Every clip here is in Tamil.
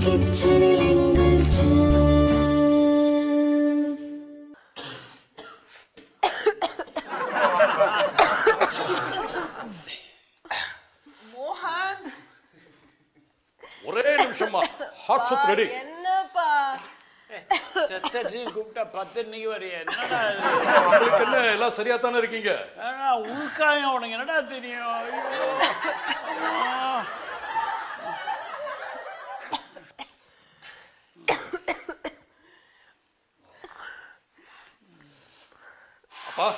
மோகன் ஒரே நிமிஷமா ஹாட் சூப் ரெடி. என்னப்பா செத்த டீ கூப்பிட்டா 10 இன்னைக்கு வரையா? என்னடா உங்களுக்கு என்ன எல்லாம் சரியா தானே இருக்கீங்க? உள்காயம் உனக்கு என்னடா தெரியும்? அப்பா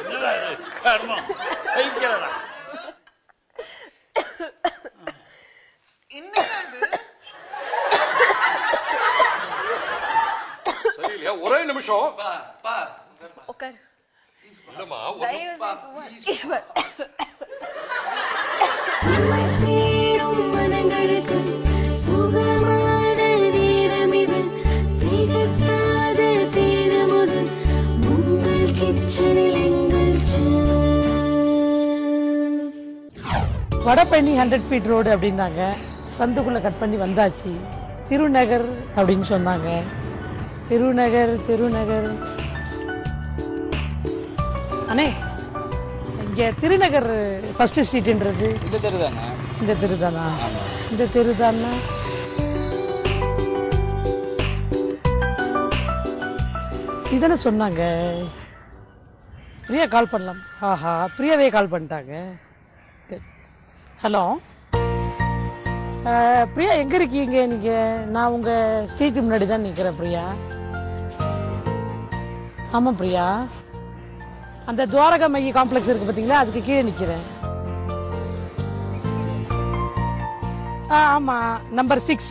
என்னடா கர்மம் சைக்கிறடா. சரி இல்லையா? ஒரே நிமிஷம். உட்கார். இல்லம்மா தயவு செய்து சும்மா வடபழனி 100 ஃபீட் ரோடு அப்படின்னாங்க. சந்துக்குள்ளே கட் பண்ணி வந்தாச்சு. திருநகர் அப்படின்னு சொன்னாங்க. திருநகர் அண்ணே, இங்கே திருநகர் ஃபர்ஸ்ட் ஸ்ட்ரீட்ன்றது இந்த தெரு தானே? இந்த தெரு தானா? இந்த தெரு தானா? இதனை சொன்னாங்க. பிரியா கால் பண்ணலாம். ஆஹா, பிரியாவே கால் பண்ணிட்டாங்க. ஹலோ பிரியா, எங்கே இருக்கீங்க நீங்கள்? நான் உங்கள் ஸ்ட்ரீட் முன்னாடி தான் நிற்கிறேன் பிரியா. ஆமாம் பிரியா, அந்த துவாரகா மைய காம்ப்ளெக்ஸ் இருக்குது பார்த்தீங்களா, அதுக்கு கீழே நிற்கிறேன். ஆமாம், நம்பர் 6.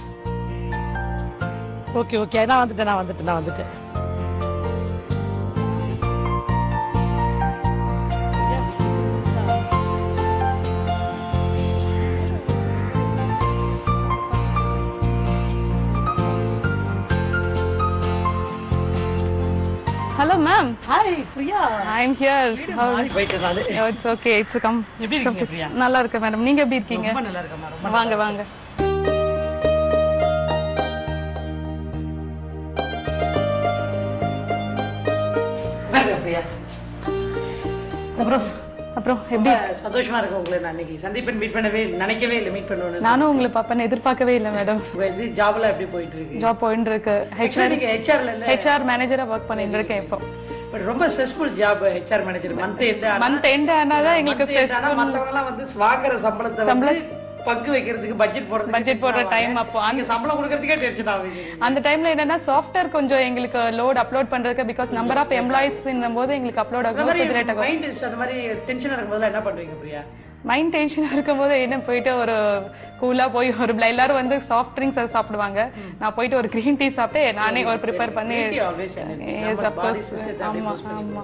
ஓகே நான் வந்துட்டேன். Hello, ma'am. Hi, Priya. I'm here. How? It's okay. It's come. எப்படி இருக்கீங்க பிரியா? நல்லா இருக்கேன் மேடம். நீங்க எப்படி இருக்கீங்க? ரொம்ப நல்லா இருக்கேன் மேடம். வாங்க. பிரியா, அப்புறம் எப்படி? சந்தோஷமா இருக்கு உங்களை நான் இன்னைக்கு சந்தீபன் நினைக்கவே இல்லை மீட் பண்ணுவேன். நானும் உங்களை பாப்பேன்னு எதிர்பார்க்கவே இல்லை மேடம். இது ஜாப்ல எப்படி போயிட்டு இருக்கு? ஜாப் போயிட்டு இருக்கு. HR மேனேஜரா ஒர்க் பண்ணிட்டு இருக்கேன் இப்போ. பட் ரொம்ப stressful job HR manager. Month end ஆனாதான் எங்களுக்கு ஸ்ட்ரெஸ்ஃபுல். மத்தவங்க எல்லாம் வந்து வாங்குற சம்பளத்தை பங்கு வைக்கிறதுக்கு பட்ஜெட் போடுற டைம் அப்போ அங்க சம்பளம் கொடுக்கறதுக்கே டென்ஷன் ஆகுது. அந்த டைம்ல என்னன்னா சாஃப்ட்வேர் கொஞ்சம் எங்களுக்கு லோட் அப்லோட் பண்றதுக்கு பிகாஸ் நம்பர் ஆஃப் எம்ப்ளாயிஸ் போது எங்களுக்கு அப்லோட் ஆகும். அந்த மாதிரி டென்ஷன் இருக்கும்போது என்ன பண்ணுவீங்க பிரியா? மைண்ட் டென்ஷனா இருக்கும்போது என்ன போயிட்டு ஒரு கூலா போய் ஒரு எல்லாரும் வந்து சாஃப்ட் ட்ரிங்க்ஸ் சாப்பிடுவாங்க. நான் போயிட்டு ஒரு கிரீன் டீ சாப்பிட்டு நானே ஒரு ப்ரிப்பேர் பண்ணி. ஆமா.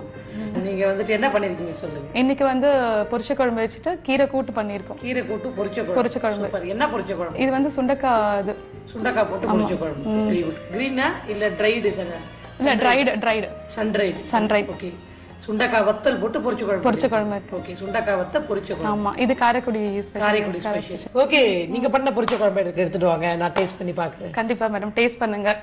நீங்க வந்துட்டு என்ன பண்ணிருக்கீங்க சொல்லுங்க. இன்னைக்கு வந்து பொரிச்ச குழம்பு வச்சுட்டு கீரை கூட்டு பண்ணிருக்கோம். கீரை கூட்டு பொரிச்ச குழம்பு. என்ன பொரிச்ச குழம்பு? இது வந்து சுண்டக்காய் போட்டு பொரிச்ச குழம்பு. Very good. கிரீனா இல்ல ட்ரைடு? இல்ல ட்ரைடு. சன்ரைட். ஓகே. சுண்டக்காய் வத்தல் போட்டு பொரிச்ச குழம்பு. ஓகே, சுண்டக்காய் வத்தல் பொரிச்ச குழம்பு. ஆமா, இது காரைக்குடி ஸ்பெஷல். ஓகே, நீங்க பண்ண பொரிச்ச குழம்பு எடுத்துட்டு வாங்க, நான் டேஸ்ட் பண்ணி பாக்குறேன். கண்டிப்பா மேடம், டேஸ்ட் பண்ணுங்க.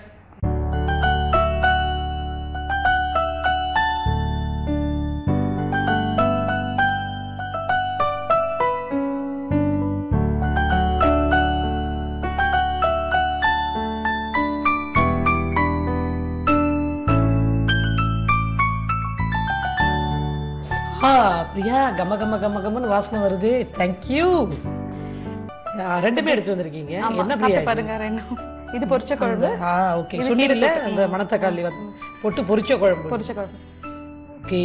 பிரியா, கமன்னு வாசனை வருது. தேங்க்யூ. ரெண்டுமே எடுத்து வந்திருக்கீங்க. என்ன பிரியா பாருங்க, ரெண்டும். இது பொரிச்ச குழம்பு. ஓகே. சொன்னீங்கல்ல அந்த மணத்தக்காளி போட்டு பொரிச்ச குழம்பு. ஓகே.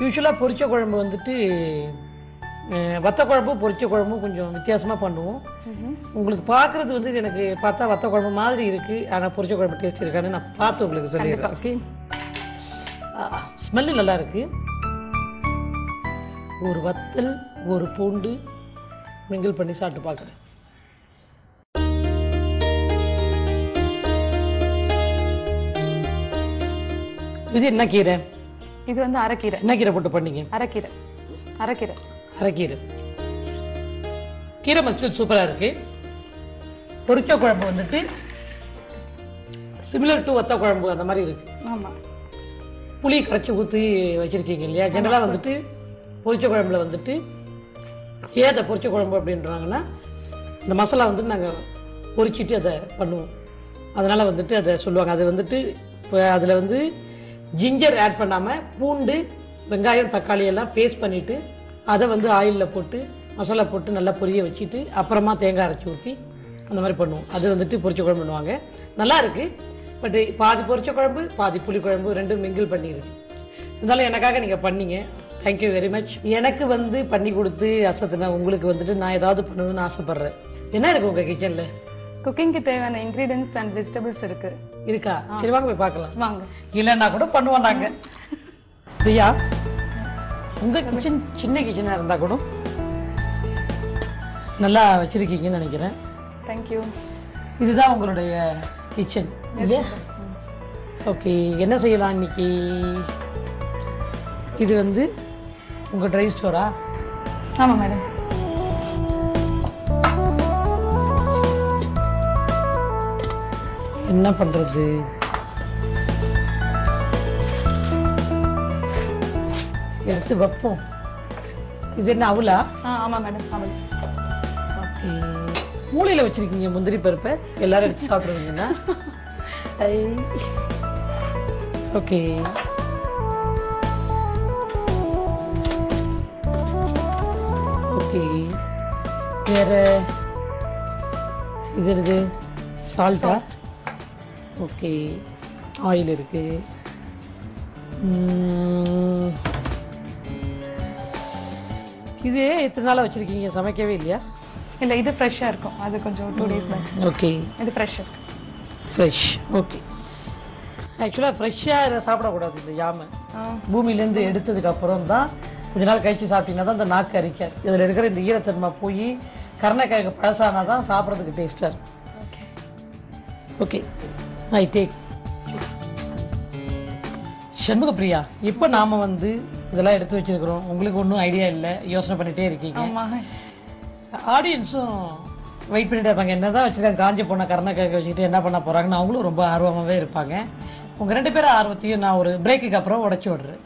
யூசுவலா பொரிச்ச குழம்பு வந்துட்டு வத்த குழம்பு பொரிச்ச குழம்பு கொஞ்சம் வித்தியாசமா பண்ணுவோம். உங்களுக்கு பாக்குறது வந்து எனக்கு பார்த்தா வத்த குழம்பு மாதிரி இருக்கு, ஆனா பொரிச்ச குழம்பு டேஸ்ட் இருக்கான்னு நான் பார்த்து உங்களுக்கு சொல்லிடுறேன். ஓகே. ஸ்மெல்லு நல்லா இருக்கு. ஒரு வத்தல் ஒரு பூண்டு மிங்கிள் பண்ணி சாப்பிட்டு பார்க்குறேன். இது என்ன கீரை? இது வந்து அரைக்கீரை. என்ன கீரை போட்டு பண்ணீங்க? அரைக்கீரை. அரைக்கீரை. அரைக்கீரை. கீரை மசியல் சூப்பரா இருக்கு. பொரிச்ச குழம்பு வந்துட்டு சிமிலர் டு வத்த குழம்பு அந்த மாதிரி இருக்கு. ஆமா. புளி கரைச்சி ஊற்றி வச்சிருக்கீங்க இல்லையா? ஜெனரலாக வந்துட்டு பொரிச்ச குழம்புல வந்துட்டு ஏன் அதை பொரிச்ச குழம்பு அப்படின்றாங்கன்னா இந்த மசாலா வந்துட்டு நாங்கள் பொரிச்சிட்டு அதை பண்ணுவோம், அதனால் வந்துட்டு அதை சொல்லுவாங்க. அது வந்துட்டு இப்போ அதில் வந்து ஜிஞ்சர் ஆட் பண்ணாமல் பூண்டு வெங்காயம் தக்காளி எல்லாம் பேஸ்ட் பண்ணிவிட்டு அதை வந்து ஆயிலில் போட்டு மசாலா போட்டு நல்லா பொரிய வச்சுட்டு அப்புறமா தேங்காய் அரைச்சி ஊற்றி அந்த மாதிரி பண்ணுவோம். அது வந்துட்டு பொரிச்ச குழம்பு பண்ணுவாங்க. நல்லா இருக்குது. பட் பாதி பொரிச்ச குழம்பு பாதி புளி குழம்பு ரெண்டும் மிங்கிள் பண்ணிடுது. இருந்தாலும் எனக்காக நீங்கள் பண்ணீங்க, தேங்க்யூ வெரி மச். எனக்கு வந்து பண்ணி கொடுத்து அசத்துனா உங்களுக்கு வந்துட்டு நான் ஏதாவது பண்ணணும்னு ஆசைப்பட்றேன். என்ன இருக்குது உங்கள் கிச்சனில்? குக்கிங்க்கு தேவையான இன்கிரீடியன்ஸ் அண்ட் வெஜிடபிள்ஸ் இருக்கு. இருக்கா? சரி வாங்க போய் பார்க்கலாம். வாங்க. இல்லைன்னா கூட பண்ணுவோம் நாங்கள். பிரியா, உங்கள் கிச்சன் சின்ன கிச்சனாக இருந்தால் கூட நல்லா வச்சுருக்கீங்கன்னு நினைக்கிறேன். தேங்க்யூ. இதுதான் உங்களுடைய கிச்சன் இல்லையா? ஓகே, என்ன செய்யலாம் இன்னைக்கு? இது வந்து உங்கள் ட்ரை ஸ்டோரா? ஆமாம் மேடம். என்ன பண்ணுறது? எடுத்து வைப்போம். இது என்ன அவலா? ஆமாம் மேடம், அவல். ஓகே, மூளையில் வச்சுருக்கீங்க முந்திரி பருப்பை, எல்லாரும் எடுத்து சாப்பிட்ருவீங்கன்னா. Okay, okay. வேற இது சால்ட்டா? ஓகே, ஆயில் இருக்கு. இது எத்தனை நாளாக வச்சுருக்கீங்க? சமைக்கவே இல்லையா? இல்லை, இது ஃப்ரெஷ்ஷாக இருக்கும். அது கொஞ்சம் 2 days பேக். ஓகே, இது ஃப்ரெஷ்ஷாக இருக்கு. ஃப்ரெஷ். ஓகே. ஆக்சுவலாக ஃப்ரெஷ்ஷாக சாப்பிடக்கூடாது. இந்த யாமை பூமியிலேருந்து எடுத்ததுக்கு அப்புறம் தான் கொஞ்ச நாள் கழிச்சு சாப்பிட்டீங்கன்னா தான் இந்த நாக்கு அரிக்காது. இதில் இருக்கிற இந்த ஈரத்தன்மை போய் கருணைக்கிழங்கு பழசானா தான் சாப்பிட்றதுக்கு டேஸ்ட்டாக இருக்கும். Okay, I take. Shanmuga Priya, இப்போ நாம் வந்து இதெல்லாம் எடுத்து வச்சுருக்கிறோம். உங்களுக்கு ஒன்றும் ஐடியா இல்லை, யோசனை பண்ணிகிட்டே இருக்கீங்க. ஆடியன்ஸும் வெயிட் பண்ணிட்டு இருப்பாங்க, என்ன தான் வச்சுருக்காங்க காஞ்சி போன கருணைக்கிழங்கு வச்சுக்கிட்டு என்ன பண்ண போகிறாங்கன்னு அவங்களும் ரொம்ப ஆர்வமாகவே இருப்பாங்க. உங்கள் 2 பேரும் ஆர்வத்தையும் நான் ஒரு பிரேக்குக்கு அப்புறம் உடச்சி விடுறேன்.